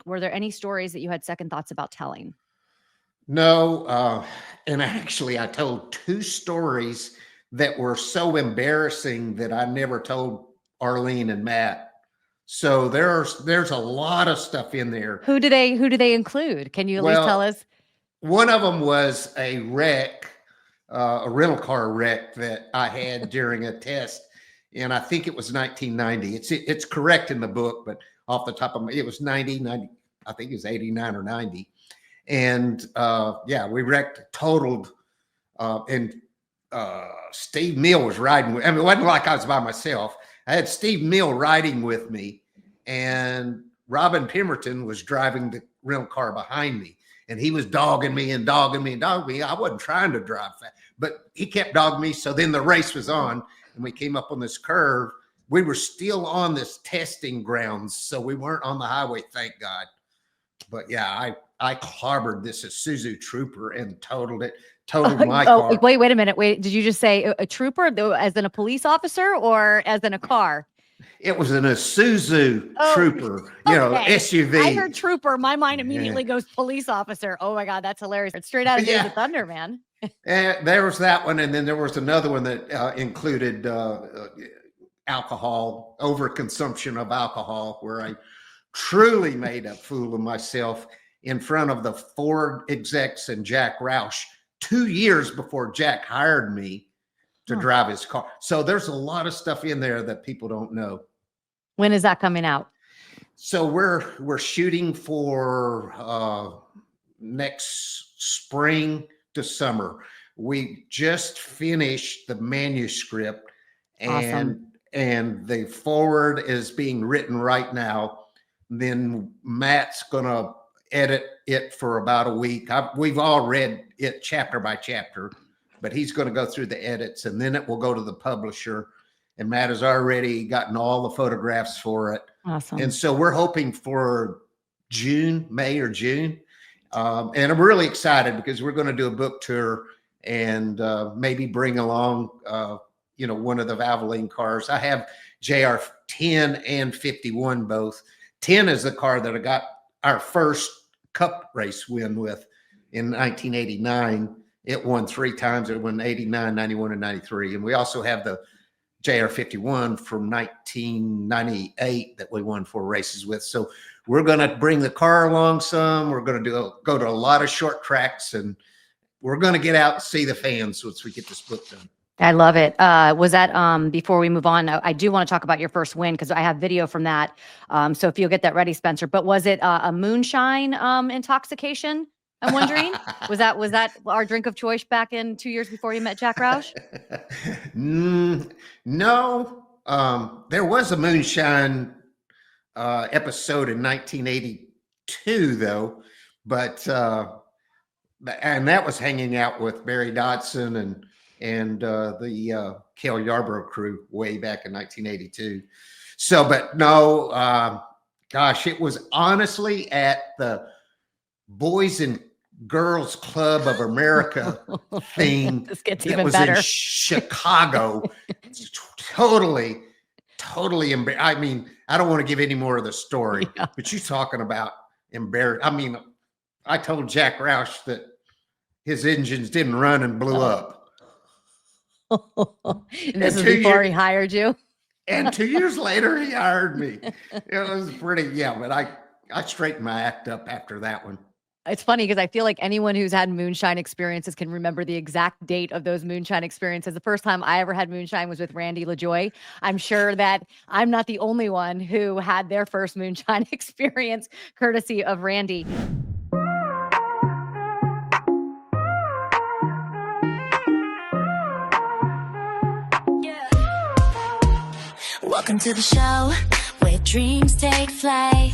were there any stories that you had second thoughts about telling? No. And actually I told 2 stories that were so embarrassing that I never told Arlene and Matt. So there's a lot of stuff in there. Who do they include? Can you at least tell us? One of them was a wreck, a rental car wreck that I had during a test. And I think it was 1990. It's correct in the book, but off the top of my, it was 90, I think it was 89 or 90. And we wrecked, totaled, and Steve Mill was riding with, I mean, it wasn't like I was by myself. I had Steve Mill riding with me, and Robin Pemberton was driving the rental car behind me. And he was dogging me and dogging me and dogging me. I wasn't trying to drive fast, but he kept dogging me. So then the race was on, and we came up on this curve. We were still on this testing grounds, so we weren't on the highway, thank God. But yeah, I clobbered this Isuzu Trooper and totaled my car. Wait a minute. Did you just say a trooper as in a police officer or as in a car? It was an Isuzu Trooper, SUV. I heard trooper. My mind immediately goes police officer. Oh my God, that's hilarious. It's straight out of Days of Thunder, man. And there was that one. And then there was another one that included alcohol, overconsumption of alcohol, where I truly made a fool of myself in front of the Ford execs and Jack Roush 2 years before Jack hired me to drive his car. So there's a lot of stuff in there that people don't know. When is that coming out? So we're shooting for next spring to summer. We just finished the manuscript, and the forward is being written right now. Then Matt's gonna edit it for about a week. We've all read it chapter by chapter, but he's going to go through the edits, and then it will go to the publisher. And Matt has already gotten all the photographs for it. Awesome. And so we're hoping for May or June. And I'm really excited because we're going to do a book tour and maybe bring along, one of the Valvoline cars. I have JR 10 and 51 both. 10 is the car that I got our first cup race win with in 1989. It won 3 times. It won 89, 91, and 93. And we also have the JR 51 from 1998 that we won 4 races with. So we're going to bring the car along some. We're going to go to a lot of short tracks, and we're going to get out and see the fans once we get this book done. I love it. Was that, before we move on, I do want to talk about your first win because I have video from that. So if you'll get that ready, Spencer, but was it a moonshine intoxication? I'm wondering, was that our drink of choice back in 2 years before you met Jack Roush? No, there was a moonshine episode in 1982 though, but and that was hanging out with Barry Dodson and the Cale Yarborough crew way back in 1982. So, but no, gosh, it was honestly at the Boys and Girls Club of America thing. This gets that even was better. In Chicago. Totally embarrassed. I mean, I don't want to give any more of the story, but you're talking about embarrassed. I mean, I told Jack Roush that his engines didn't run and blew up. And this is before he hired you? And 2 years later, he hired me. It was pretty, but I straightened my act up after that one. It's funny because I feel like anyone who's had moonshine experiences can remember the exact date of those moonshine experiences. The first time I ever had moonshine was with Randy LaJoy. I'm sure that I'm not the only one who had their first moonshine experience courtesy of Randy. Welcome to the show where dreams take flight.